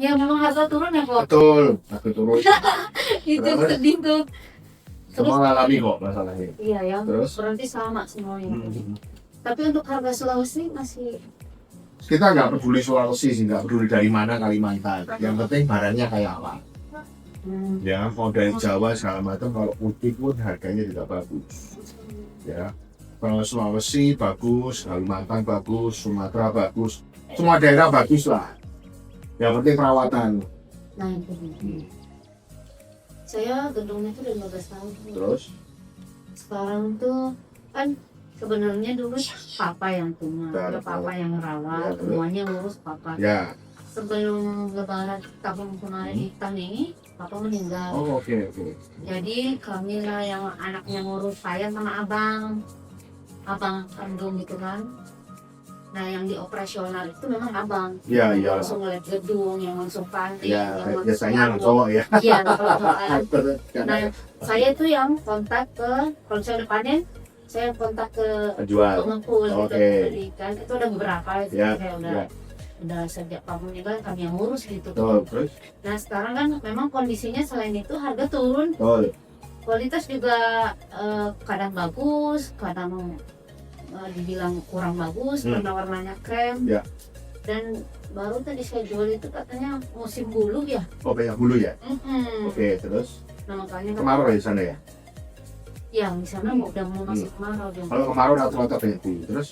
Ya memang harga turun ya kok. Betul, harga turun. Itu sedih tuh. Semua ngalami kok masalahnya. Iya ya, Terus? berarti sama semuanya. Hmm. Tapi untuk harga Sulawesi masih Kita nggak peduli Sulawesi sih, nggak peduli dari mana Kalimantan. Yang penting barangnya kayak apa. Ya, kalau dari Jawa segala macam, kalau putih pun harganya juga bagus. Ya, kalau Sulawesi bagus, Kalimantan bagus, Sumatera bagus, semua daerah bagus lah. Yang penting perawatan. Nah itu dia. Saya gedungnya tuh udah 15 tahun. Terus? Sekarang tuh kan sebenarnya dulu papa yang punya, ada papa yang rawat, semuanya ngurus papa. Ya. Sebelum lebaran tahun kemarin Ikan ini, papa meninggal. Oh oke. Jadi kami lah yang anaknya ngurus saya sama abang kandung gitu kan. Nah yang di operasional itu memang abang. Iya. Yang langsung ngeliat gedung, yang langsung panik, Ya, yang biasanya langsung anak cowok ya. Iya, cowok-cowokan. Nah saya tuh yang kontak ke, kalau saya udah panen, saya kontak ke Jual. pengepul gitu, Oke. belikan. Itu udah beberapa itu Ya, saya udah sejak Pak meninggal kami yang ngurus gitu. Betul, terus? Nah sekarang kan memang kondisinya selain itu harga turun, Betul. kualitas juga kadang bagus, kadang dibilang kurang bagus, warna-warnanya krem. Ya. Dan baru tadi saya jual itu katanya musim bulu ya. Oh banyak bulu ya? Mm-mm. Oke, terus? Nah makanya Kemarau ya di sana ya? yang di sana udah mau masuk kemarau dong. Kalau kemarau rata-rata banyak bulu, terus?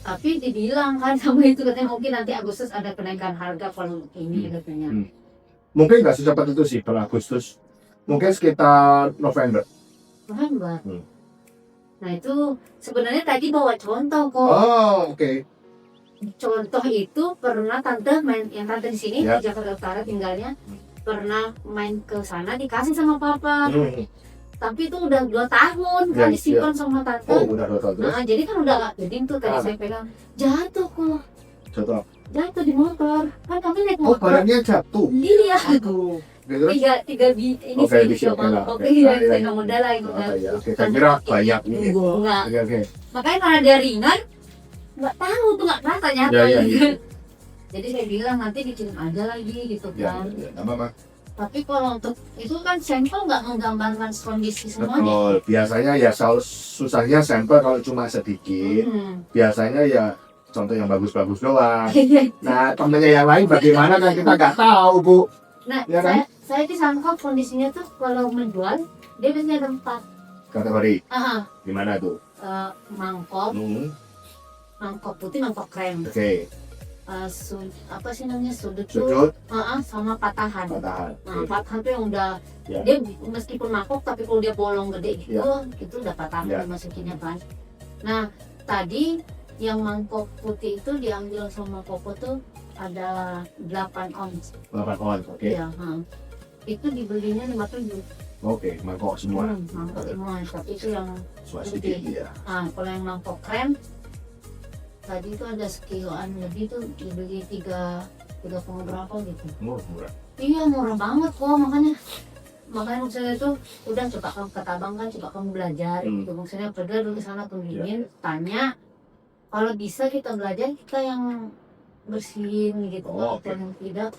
Tapi dibilang kan sama itu katanya mungkin nanti Agustus ada kenaikan harga kalau ini katanya. Mungkin nggak secepat itu sih per Agustus. Mungkin sekitar November. November. Nah itu sebenarnya tadi bawa contoh kok. Oh, oke. Contoh itu pernah tante main, yang tante di sini Ya. di Jakarta Utara tinggalnya, pernah main ke sana dikasih sama papa. Tapi itu udah 2 tahun kan Ya, disimpan sama tante. Oh, udah 2 tahun terus? Nah, jadi kan udah geding tuh tadi saya pegang. Jatuh kok. Jatuh. Jatuh di motor. Kan kami naik Oh, motor. barangnya jatuh. Iya. Aduh. Oke, terus? Tiga ini Oke, saya bisa, coba. oke lah. Oke, Oke. iya, Nah, iya. saya modal lagi. Oh, iya, oke. Saya kira banyak nih. Enggak. Oke. Makanya karena dia ringan, nggak tahu tuh nggak kelihatan nyata. Ya, iya. Jadi saya bilang nanti dikirim aja lagi gitu Ya, kan. nggak apa-apa. Tapi kalau untuk itu kan sampel nggak menggambarkan kondisi semuanya. Betul. Biasanya ya susahnya sampel kalau cuma sedikit. Biasanya ya contoh yang bagus-bagus doang. Nah, temennya yang lain bagaimana kan kita nggak tahu, Bu. Nah, Ya kan? saya disangka kondisinya tuh kalau menjual dia biasanya ada 4 Kategori. Aha, Gimana tuh? mangkok, mangkok putih, mangkok krem. Oke. Apa sih namanya sudut Sudut, sama patahan. patahan. Nah, patahan tuh yang udah Ya. dia meskipun mangkok tapi kalau dia bolong gede gitu, Ya. itu udah patahan Ya. dimasukinnya kan. Nah, tadi yang mangkok putih itu diambil sama Popo tuh ada 8 ons. 8 on, oke. Ya, itu dibelinya 5.000. Oke, mangkok semua. Mangkok semua, tapi itu yang Semua sedikit ya. kalau yang mangkok krem tadi itu ada sekiloan lebih tuh dibeli 3 berapa gitu. Murah. Iya murah banget kok, makanya maksudnya itu udah coba kamu kata abang kan coba kamu belajar gitu, maksudnya pergi dulu ke sana kunjungin, tanya kalau bisa kita belajar kita yang bersihin gitu. Kalau yang tidak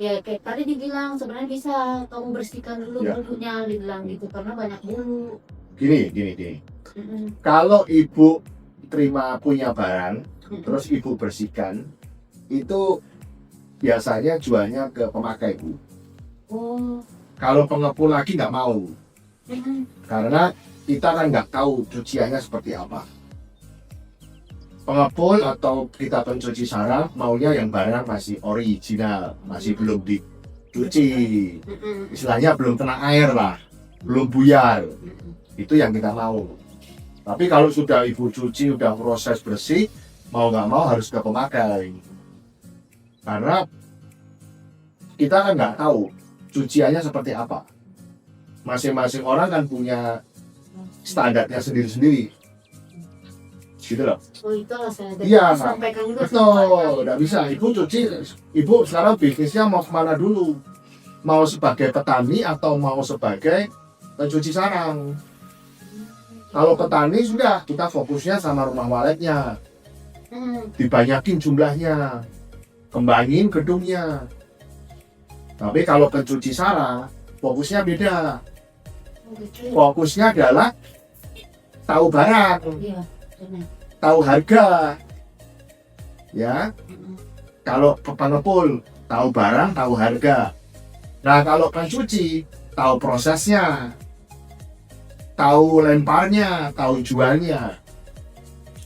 ya kayak tadi dibilang sebenarnya bisa kamu bersihkan dulu bulunya dibilang gitu karena banyak bulu. Gini. Kalau ibu punya barang, terus ibu bersihkan, itu biasanya jualnya ke pemakai, Bu. Oh. Kalau pengepul lagi nggak mau, karena kita kan nggak tahu cuciannya seperti apa. Pengepul atau kita pencuci saraf maunya yang barang masih original, masih belum dicuci, istilahnya belum kena air lah, belum buyar. Itu yang kita mau. Tapi kalau sudah ibu cuci, udah proses bersih, mau nggak mau harus ke pemakai. Karena kita kan nggak tahu cuciannya seperti apa. Masing-masing orang kan punya standarnya sendiri-sendiri. Gitu loh. Oh itulah saya Iya, sampaikan juga. betul, nggak bisa. Ibu cuci, ibu sekarang bisnisnya mau kemana dulu? Mau sebagai petani atau mau sebagai pencuci sarang? Kalau petani sudah, kita fokusnya sama rumah waletnya, dibanyakin jumlahnya. kembangin gedungnya. Tapi kalau pencuci sara, fokusnya beda. Gitu. Fokusnya adalah tahu barang, Iya, benar. tahu harga. Ya, Mm-mm. kalau pengepul tahu barang, tahu harga. Nah, kalau pencuci tahu prosesnya, tahu lemparnya, tahu jualnya.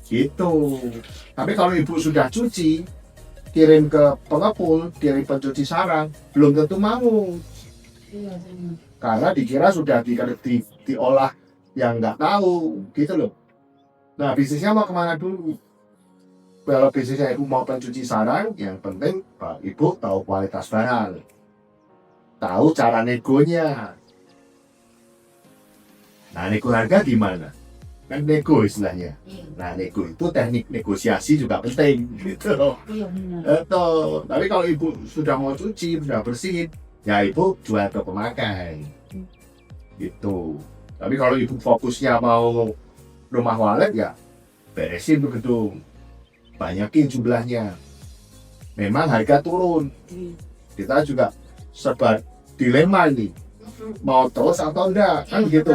Gitu. Tapi kalau ibu sudah cuci, kirim ke pengepul, kirim pencuci sarang, belum tentu mau. Iya, benar. Karena dikira sudah diolah yang nggak tahu, gitu loh. Nah, bisnisnya mau kemana dulu? Kalau bisnisnya ibu mau pencuci sarang, yang penting Pak Ibu tahu kualitas barang, tahu cara negonya. Nah, nego harga gimana? Kan nego istilahnya. Iya, Nah, nego itu teknik negosiasi juga penting, gitu loh. iya benar. Betul. Tapi kalau ibu sudah mau cuci, sudah bersihin, ya ibu jual ke pemakai. Gitu. Tapi kalau ibu fokusnya mau rumah walet, ya beresin tuh gedung, banyakin jumlahnya. Memang harga turun. Kita juga serba dilema ini, mau terus atau enggak, kan gitu.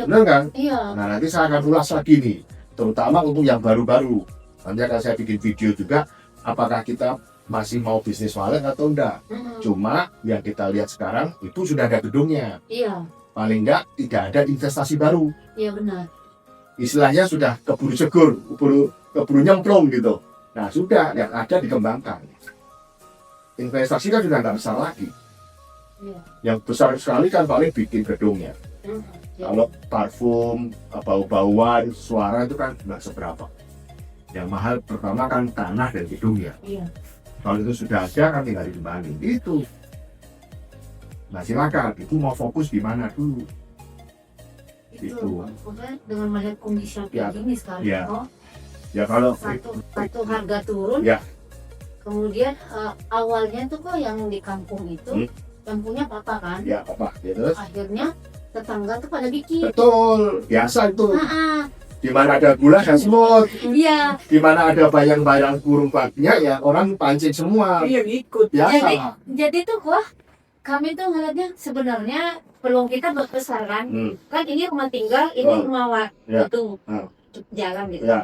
Benar kan? Iya. Nah, nanti saya akan ulas lagi nih, terutama untuk yang baru-baru. Nanti akan saya bikin video juga, apakah kita masih mau bisnis walet atau enggak. Cuma yang kita lihat sekarang, itu sudah ada gedungnya. Iya, Paling enggak tidak ada investasi baru. iya benar. Istilahnya sudah keburu segur, keburu nyemplung gitu. Nah, sudah, yang ada dikembangkan. Investasi kan sudah nggak besar lagi. Iya. Yang besar sekali kan paling bikin gedungnya. Iya. Kalau parfum, bau-bauan, suara itu kan nggak seberapa. Yang mahal pertama kan tanah dan gedungnya. Iya. Kalau itu sudah ada kan tinggal dikembangin. Itu. Nah, silakan. Itu mau fokus di mana dulu? Itu maksudnya dengan melihat kondisi yang Ya. kayak gini sekarang, Ya. oh, Ya kalau satu harga turun, Ya. kemudian awalnya tuh kok yang di kampung itu yang punya papa kan, ya apa? Ya, terus akhirnya tetangga tuh pada bikin. betul. Biasa itu. Ah, Di mana ada gula dan semut. iya. Di mana ada bayang-bayang burung babinya ya orang pancing semua. Iya ngikut. Biasa. Jadi tuh wah, kami tuh ngeliatnya sebenarnya peluang kita besar kan. Kan ini rumah tinggal, ini rumah Ya. itu Hmm. jalan gitu. Ya.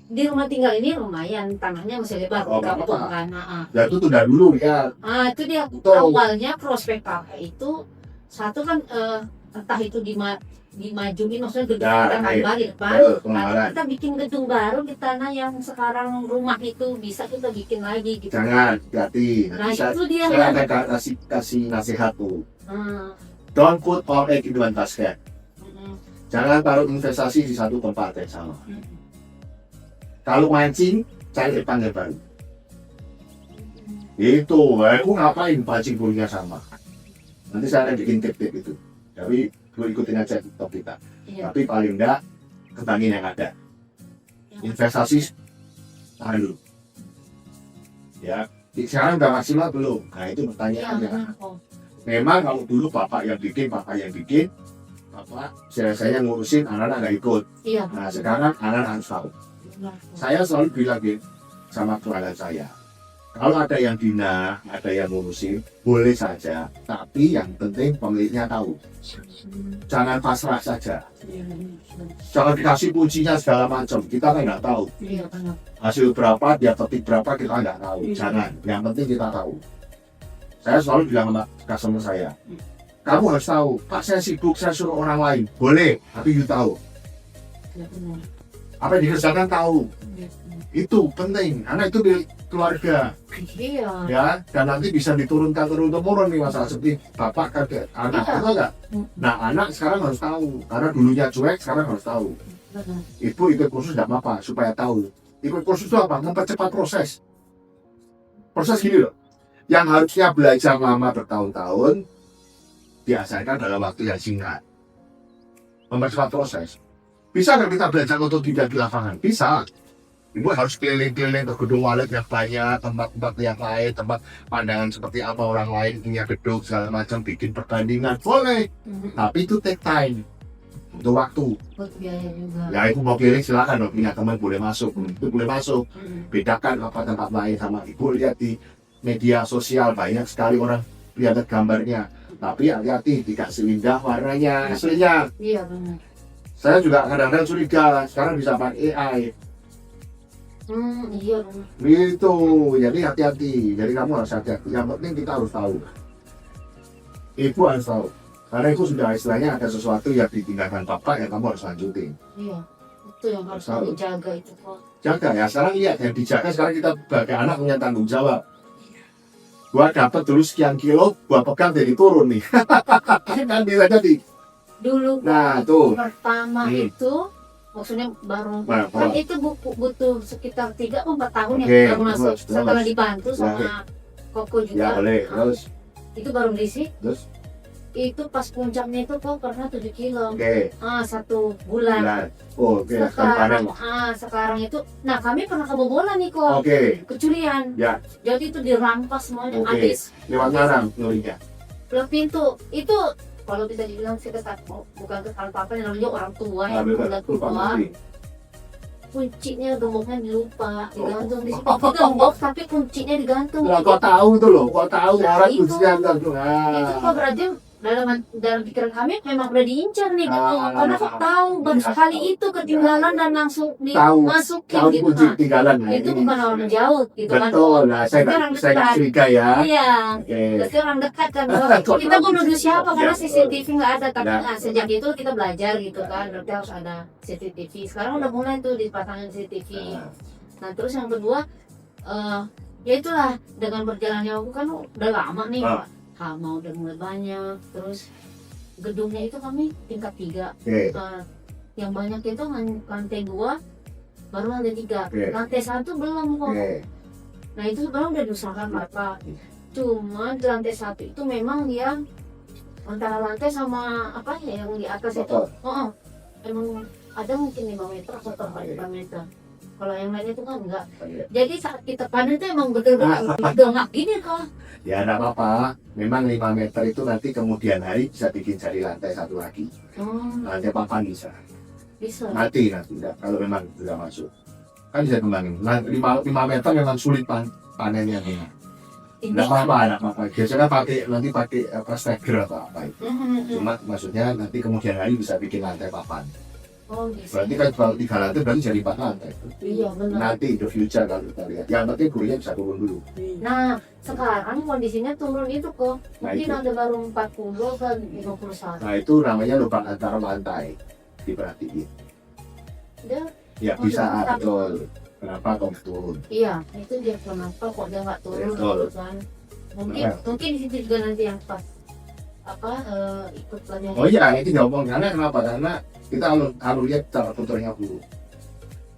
Di rumah tinggal ini lumayan tanahnya masih lebar, Oh, nggak kampung apa-apa. kan. Ya itu tunda dulu ya. Itu dia Betul. awalnya prospek kakak itu satu kan entah itu dimajuin maksudnya gedung Ya, kita iya. tambah di depan. Betul, Atau pengembangan. kita bikin gedung baru di tanah yang sekarang rumah itu bisa kita bikin lagi gitu. Jangan hati. Nah Saya, itu dia. saya akan kasih nasihat tuh. Hmm, Don't put all egg in one basket. mm, Jangan taruh investasi di satu tempat yang sama. mm, Kalau mancing, cari ikan yang baru. Itu, aku ngapain pancing burungnya sama. Nanti saya akan bikin tip-tip itu. Tapi gue ikutin aja TikTok kita. iya. Tapi paling enggak kembangin yang ada. Investasi tahan dulu. Ya, sekarang udah maksimal belum? Nah itu Iya, pertanyaannya. benar kok. Memang kalau dulu bapak yang bikin, bapak saya ngurusin, anak-anak nggak ikut. Iya, Nah sekarang anak harus tahu. benar kok. Saya selalu bilang sama keluarga saya, kalau ada yang dina, ada yang ngurusin, boleh saja. Tapi yang penting pemiliknya tahu. Hmm, Jangan pasrah saja. iya, benar. Jangan dikasih kuncinya segala macam. Kita kan nggak tahu. Iya, benar. Hasil berapa, dia petik berapa, kita nggak tahu. Jangan. Yang penting kita tahu. Saya selalu bilang sama customer saya, kamu harus tahu, Pak saya sibuk, saya suruh orang lain. Boleh, tapi you tahu. Iya, benar. Apa yang dikerjakan tahu. Iya, benar. Itu penting, karena itu milik keluarga. Iya. Ya, dan nanti bisa diturunkan turun-temurun nih masalah seperti bapak ke anak, Iya. betul nggak? Nah, anak sekarang harus tahu, karena dulunya cuek, sekarang harus tahu. Benar. Ibu ikut kursus nggak apa-apa, supaya tahu. Ikut kursus itu apa? Mempercepat proses. Proses gini loh, yang harusnya belajar lama bertahun-tahun, diajarkan dalam waktu yang singkat. Mempercepat proses. Bisa nggak kita belajar otodidak di lapangan? Bisa. Ibu harus keliling-keliling ke gedung walet yang banyak, tempat-tempat yang lain, tempat pandangan seperti apa orang lain punya gedung segala macam, bikin perbandingan, boleh. Hmm, Tapi itu take time. butuh waktu. buat biaya juga. Ya ibu mau keliling silakan dong, punya teman boleh masuk, itu boleh masuk. Bedakan apa tempat lain sama ibu lihat di media sosial banyak sekali orang lihat gambarnya. Tapi hati-hati tidak seindah warnanya aslinya. Iya benar. Saya juga kadang-kadang curiga sekarang bisa pakai AI. Iya benar. Gitu, jadi hati-hati. Jadi kamu harus hati-hati. Yang penting kita harus tahu. Ibu harus tahu. Karena itu sudah istilahnya ada sesuatu yang ditinggalkan bapak yang kamu harus lanjutin. Iya. Itu yang harus kami jaga itu kok. Jaga ya, sekarang lihat yang dijaga sekarang kita sebagai anak punya tanggung jawab. Gua dapat dulu sekian kilo, gua pegang jadi turun nih. Kan bisa jadi. Dulu Nah, tuh. pertama itu maksudnya baru Nah, kan itu butuh sekitar 3-4 tahun Oke, ya baru masuk. terus. Setelah dibantu sama Koko Ya juga. boleh, terus Itu baru berisi. terus Itu pas puncaknya itu kok pernah 7 kilo. oke. 1 bulan. Nah, oh, oke, sekarang Sekarang itu, nah kami pernah kebobolan nih kok, Oke, kecurian. ya, Jadi itu dirampas semuanya, Oke. habis. lewat mana nulisnya? Lewat pintu, itu kalau bisa dibilang sih bukan kesalahan papa, namanya orang tua yang udah tua. Kuncinya gemboknya dilupa, digantung di situ. Gembok tapi kuncinya digantung. Lah kok tahu tuh loh, kok tahu Nah, orang itu. kuncinya tuh. Itu kok berarti dalam pikiran kami memang udah diincar nih gitu. Ah, Karena kok tahu baru sekali itu ketinggalan dan langsung tahu dimasukin tahu gitu. kunci Nah, ketinggalan. Nah, itu ini. bukan orang jauh gitu kan. Betul, nah saya Sekarang nggak dekat. curiga ya. Iya. Oke. Terus orang dekat kan. Kok Kita tahu? pun nuduh siapa karena Ya. CCTV nggak ada. Tapi Ya. sejak itu kita belajar gitu kan. Berarti harus ada CCTV. Sekarang udah mulai tuh dipasangin CCTV. Nah terus yang kedua, ya itulah dengan berjalannya waktu kan udah lama nih. Ah. Hama udah mulai banyak. Terus gedungnya itu kami tingkat 3. Oke. Yang banyak itu lantai 2 baru lantai 3. Oke. Lantai 1 belum kok. Oke. Nah itu sebenarnya udah diusahakan Bapak. Cuma di lantai 1 itu memang dia antara lantai sama apa ya yang di atas itu, Betul. emang ada mungkin 5 meter atau 4 meter. Kalau yang lainnya itu kan enggak. Iya. Jadi saat kita panen itu emang bener-bener dongak gini kok. Ya enggak apa-apa. Memang 5 meter itu nanti kemudian hari bisa bikin jadi lantai 1 lagi. Lantai papan bisa. Bisa. Nanti enggak, kalau memang sudah masuk. Kan bisa kembangin. 5 meter memang sulit panennya nih. Enggak apa-apa. Biasanya nanti pakai apa stagger atau apa itu. Cuma maksudnya nanti kemudian hari bisa bikin lantai papan. Oh, bisa. Berarti kan kalau 3 lantai berarti jadi 4 lantai. Iya benar. Nanti in the future kalau kita lihat. Yang penting gurunya bisa turun dulu. Nah, sekarang kondisinya turun itu kok. Nah, Mungkin itu. ada baru 40 kan 51. Nah itu namanya lubang antar lantai. Diperhatiin. Dia, Ya Oh, bisa tapi- betul. Kenapa kok turun? iya, itu dia kenapa kok dia nggak turun Betul. gitu kan. Mungkin di situ juga nanti yang pas ikut pelajaran. Oh iya ini ngomong karena kenapa? Karena kita harus lihat cara tutornya dulu.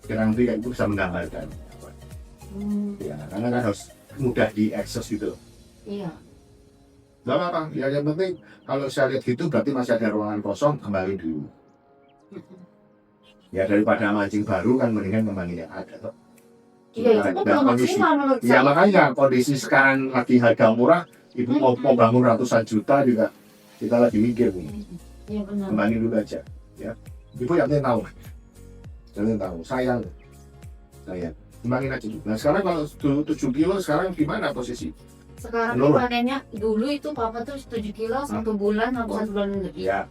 Karena nanti itu bisa menggambarkan. Ya karena kan harus mudah diakses gitu. Iya. Gak apa-apa. Ya yang penting kalau saya lihat gitu berarti masih ada ruangan kosong kembali dulu. Ya daripada mancing baru kan mendingan kembangin yang ada. Toh. Iya, itu kan belum maksimal menurut Ya saya. makanya kondisi sekarang lagi harga murah, ibu mau bangun ratusan juta juga kita lagi mikir nih, Iya benar. kembangin dulu aja, ya. Ibu yang penting tahu, sayang, kembangin aja dulu. Nah sekarang kalau 7 kilo sekarang gimana posisi? Sekarang Menurun. panennya dulu itu papa tuh 7 kilo 1 bulan atau 1 bulan lebih. Ya,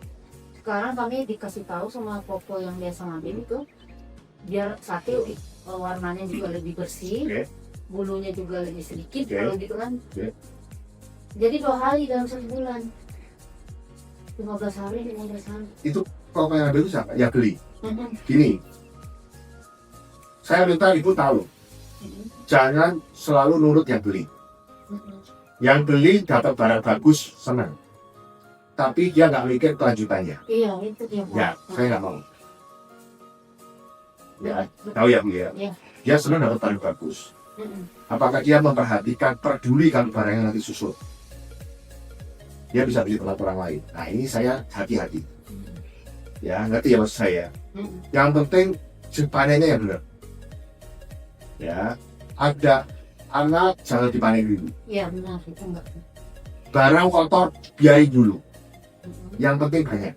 Sekarang kami dikasih tahu sama Koko yang biasa ngambil itu biar satu warnanya juga lebih bersih, Oke. bulunya juga lebih sedikit Oke. kalau gitu kan. Oke. Jadi 2 hari dalam 1 bulan. 15 hari, 15 hari. kalau yang ambil itu siapa? Ya beli. Mm-mm. Gini, saya minta ibu tahu, Mm-mm. jangan selalu nurut yang beli. Mm-mm. Yang beli dapat barang bagus senang, tapi dia nggak mikir kelanjutannya. Iya itu dia. Pak. Ya, saya nggak mau. Ya, Betul. tahu ya Bu ya. Iya. Dia senang dapat barang bagus. Mm-mm. Apakah dia memperhatikan, peduli kalau barangnya nanti susut? Dia bisa beli tempat orang lain. Nah ini saya hati-hati. Ya, ngerti ya maksud saya. Mm-mm. Yang penting panennya yang benar. Ya, ada anak jangan dipanen dulu. Iya benar itu enggak. Barang kotor biayain dulu. Mm-mm. Yang penting banyak.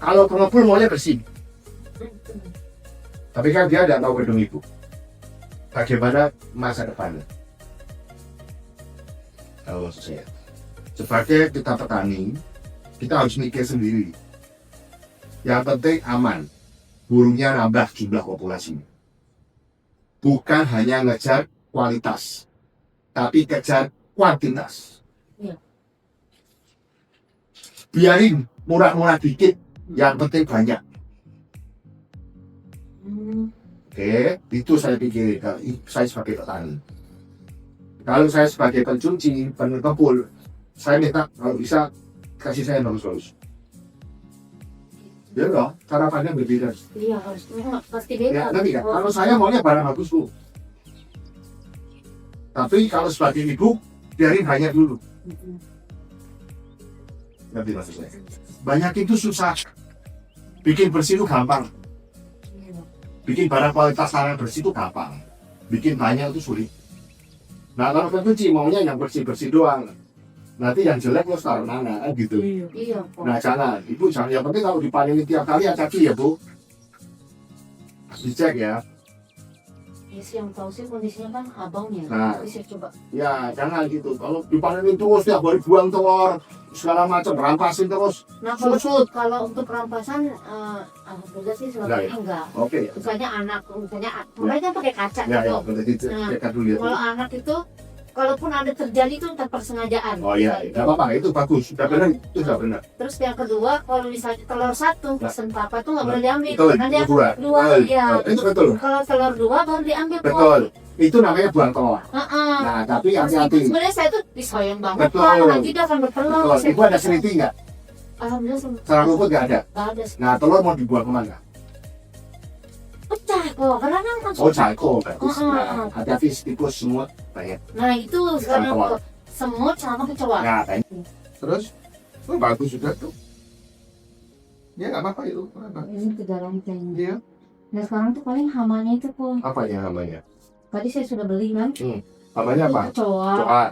Kalau pengepul maunya bersih. Tapi kan dia tidak tahu gedung ibu. Bagaimana masa depannya? Kalau maksud saya, sebagai kita petani, kita harus mikir sendiri. Yang penting aman, burungnya nambah jumlah populasinya. Bukan hanya ngejar kualitas, tapi kejar kuantitas. Iya. Biarin murah-murah dikit, yang penting banyak. Oke, itu saya pikir kalau saya sebagai petani. Kalau saya sebagai pencuci, pengepul, saya minta kalau bisa kasih saya yang bagus-bagus. Ya loh, cara pandang berbeda. Iya, harus pasti Ya, beda. tapi kan, kalau saya maunya barang bagus bu. Tapi kalau sebagai ibu, biarin banyak dulu. Ngerti maksud saya? Banyak itu susah. Bikin bersih itu gampang. Bikin barang kualitas tanah bersih itu gampang. Bikin banyak itu sulit. Nah kalau pencuci maunya yang bersih-bersih doang. Nanti yang jelek lo taruh mana kan gitu. Iya. Nah jangan, ibu jangan. Yang penting kalau dipanenin tiap kali hati-hati ya bu. Dicek ya. Ya sih yang tahu sih kondisinya kan abangnya. Nah. Tapi saya coba. Ya jangan gitu. Kalau dipanenin terus tiap hari buang telur segala macam, rampasin terus. Nah kalau, Susut. kalau untuk rampasan, alhamdulillah sih selama ini enggak. Oke. Misalnya anak, mereka pakai kaca Ya gitu. ya, berarti cek dulu ya. Kalau anak itu, kalaupun ada terjadi itu entah persengajaan. Oh iya, nggak apa-apa, itu bagus, sudah benar, itu sudah benar. Terus yang kedua, kalau misalnya telur satu, Nah. pesen papa tuh nggak boleh diambil. Betul, Karena dia itu dua. dua, Betul. ya. Itu betul. Kalau telur dua baru diambil. Kok. Betul, itu namanya buang telur. Heeh. Nah, tapi Terus hati-hati. sebenarnya saya tuh disayang banget Betul. Pak, nanti dia akan bertelur. Betul, Saya ibu ada seriti nggak? Alhamdulillah Sarang rumput nggak ada. nggak ada. Nah, telur mau dibuang kemana? Pecah kok, karena kan Oh, langsung. jago, bagus. Heeh. Nah, hati-hati tikus semut, banyak. Nah itu sekarang Kecoa. kok semut sama kecoa. Nah, banyak. Terus, oh, bagus juga tuh. Ya nggak apa-apa itu. Apa? Ini 3 lonteng. Iya. Nah sekarang tuh paling hamanya itu kok. Apa ya namanya? Tadi saya sudah beli kan. Namanya apa? Kecoa. Coa,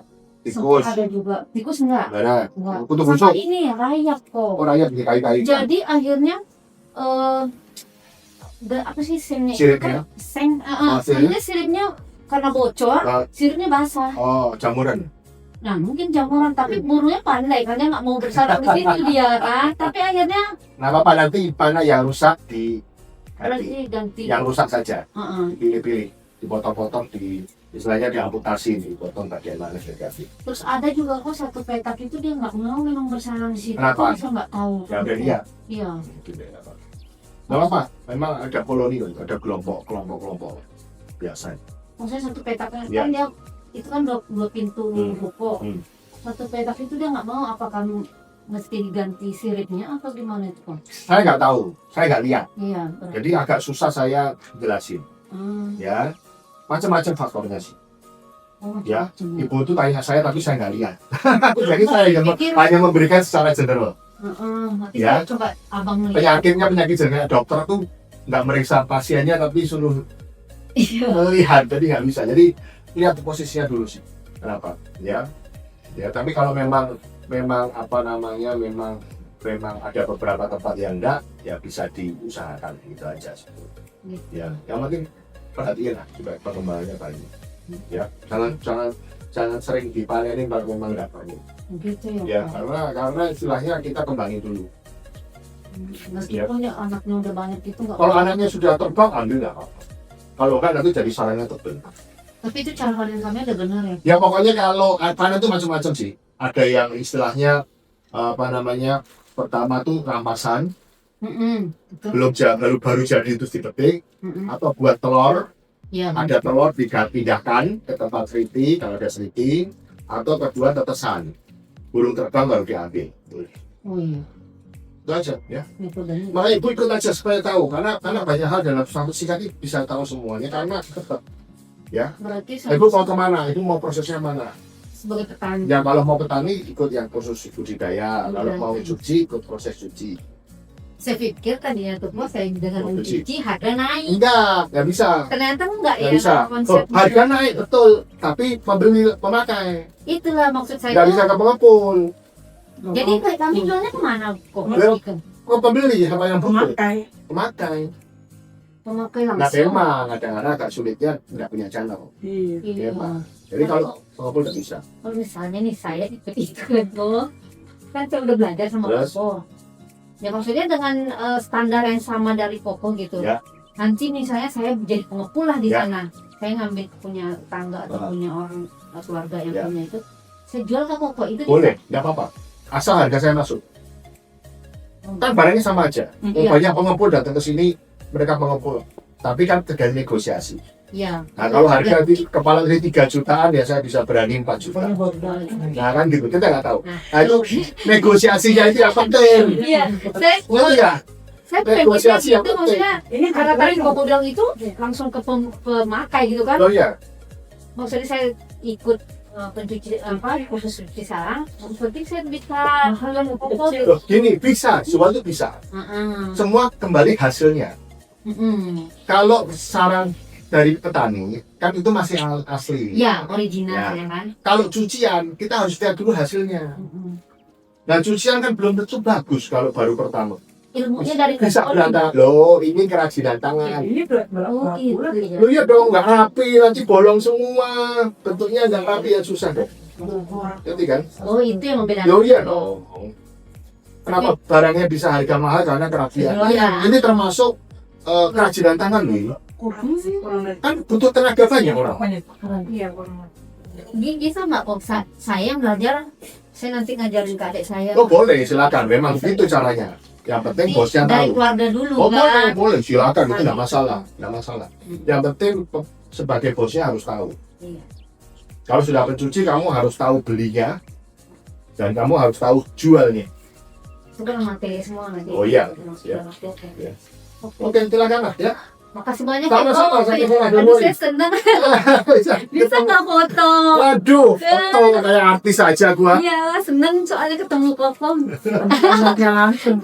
tikus, Ada juga. Tikus enggak? nggak ada. Enggak. Kutu Sama busuk. ini rayap kok. Oh, rakyat di kai-kai. Jadi akhirnya apa sih siripnya? Siripnya? Akhirnya siripnya karena bocor, Ah. siripnya basah. Oh, jamuran. Nah mungkin jamuran, tapi burungnya pandai kan dia nggak mau bersarang di situ dia kan. Tapi akhirnya Nah, apa nanti mana yang rusak di berarti ganti. yang rusak saja Heeh. pilih-pilih, dipotong-potong, di istilahnya diamputasi, dipotong bagian mana negatif. Terus ada juga kok satu petak itu dia nggak mau memang bersarang di situ. Kenapa? Saya nggak tahu. Ya udah dia. Iya. Nggak apa, memang ada koloni, ada kelompok biasa. Maksudnya satu petak kan Ya. dia itu kan dua pintu ruko. Hmm. Satu petak itu dia nggak mau, apakah mesti diganti siripnya atau gimana itu kok? Saya nggak tahu, saya nggak lihat, Iya. Berarti. jadi agak susah saya jelasin. Ya, macam-macam faktornya sih. Ya, macam-macam. Ibu itu tanya saya tapi saya nggak lihat. Jadi saya Pikir- hanya memberikan secara general. Nanti Ya. saya coba abang lihat. Penyakitnya penyakit general, dokter tuh nggak meriksa pasiennya tapi suruh Iya. melihat, jadi nggak bisa. Jadi lihat posisinya dulu sih. Kenapa? Ya, tapi kalau memang apa namanya memang ada beberapa tempat yang enggak, ya bisa diusahakan gitu aja. Ya, yang penting perhatian lah juga perkembangannya tadi. Ya, jangan sering dipanenin baru memang enggak panen. Gitu Ya, ya. karena istilahnya kita kembangin dulu. Meskipun ya anaknya udah banyak itu nggak. Kalau anaknya sudah terbang, ambil nggak apa-apa. Kalau enggak nanti jadi sarangnya tebel. Tapi itu cara panen kami ada benar ya. Ya pokoknya kalau panen itu macam-macam sih. Ada yang istilahnya apa namanya, pertama tuh rampasan, Betul. baru jadi itu dipetik, atau buat telur, Iya. ada telur dipindahkan ke tempat seriti kalau ada seriti, atau kedua tetesan, burung terbang baru diambil. Oh iya. Itu aja ya. Metodenya. Makanya ibu ikut aja supaya tahu, karena banyak hal dalam satu sikat ini bisa tahu semuanya, karena tetap Berarti ibu mau kemana, ibu mau prosesnya mana. sebagai petani. Ya kalau mau petani ikut yang proses budidaya, kalau mau cuci ikut proses cuci. Saya pikir tadinya tuh bos saya dengan Oh, mencuci harga naik. Nggak bisa. Ternyata enggak Nggak ya bisa. konsepnya. Harga naik betul, tapi pemakai Itulah maksud saya. nggak bisa ke pengepul. Jadi kayak kami jualnya kemana kok? Well, Ikan. pembeli sama yang butuh Pemakai. pemakai. Pemakai Nah langsung. memang kadang-kadang agak sulitnya nggak punya channel. Iya. Iya. Memang. Jadi kalau pengepul nggak bisa. Kalau misalnya nih saya ikut itu kan saya udah belajar sama Terus? Koko. Ya maksudnya dengan standar yang sama dari Koko gitu. Ya. Nanti misalnya saya jadi pengepul lah di Ya. sana. Saya ngambil punya tangga atau Ah. punya orang keluarga yang Ya. punya itu. Saya jual ke Koko itu Boleh, nggak apa-apa. Asal harga saya masuk. Kan barangnya sama aja. Iya. Banyak pengepul datang ke sini, mereka pengepul. Tapi kan tergantung negosiasi. Iya. Nah kalau harga di kepala dari 3 jutaan ya saya bisa berani 4 juta. Nah kan gitu, kita nggak tahu. Nah itu negosiasinya itu yang penting. Iya. Ngerti nggak? Saya pengennya Negosiasi yang gitu penting. maksudnya. Ini Karena tadi Koko bilang itu langsung ke pemakai gitu kan. Oh iya, Maksudnya saya ikut pencuci kursus cuci sarang. Yang penting saya bisa halal Koko gitu. loh, gini bisa, semua itu bisa. Semua kembali hasilnya. Kalau sarang dari petani kan itu masih asli. Ya, original Ya. ya kan. Kalau cucian kita harus lihat dulu hasilnya. Nah cucian kan belum tentu bagus kalau baru pertama. Ilmunya dari Bisa Koko. berantakan. Loh ini kerajinan tangan. Ini Oh gitu ya. Loh iya dong nggak rapi nanti bolong semua. Bentuknya nggak rapi ya susah dong. Ngerti kan? Oh itu yang membedakan. Loh iya dong. Kenapa barangnya bisa harga mahal karena kerapian? Iya. Ini termasuk kerajinan tangan loh. kurang sih, kurang dari Kan butuh tenaga banyak orang. Iya, kurang. Bisa nggak kok saya yang belajar, saya nanti ngajarin ke adik saya. Oh boleh silakan. Memang gitu caranya. Yang penting bosnya dari tahu. keluarga dulu Oh boleh, kan. boleh, silakan itu nggak masalah, nggak masalah. Yang penting sebagai bosnya harus tahu. Iya. Kalau sudah pencuci, kamu harus tahu belinya dan kamu harus tahu jualnya. Itu kan materi semua nanti. Oh iya. Sudah ngerti, oke. Iya. Oke. Oke, silakan lah ya. Makasih banyak Sama-sama, ya, Kok. sama-sama, Aduh, Dewi. saya senang. Bisa Bisa nggak foto? Waduh, foto kayak artis aja gua. Iya, seneng soalnya ketemu Koko. Anaknya langsung.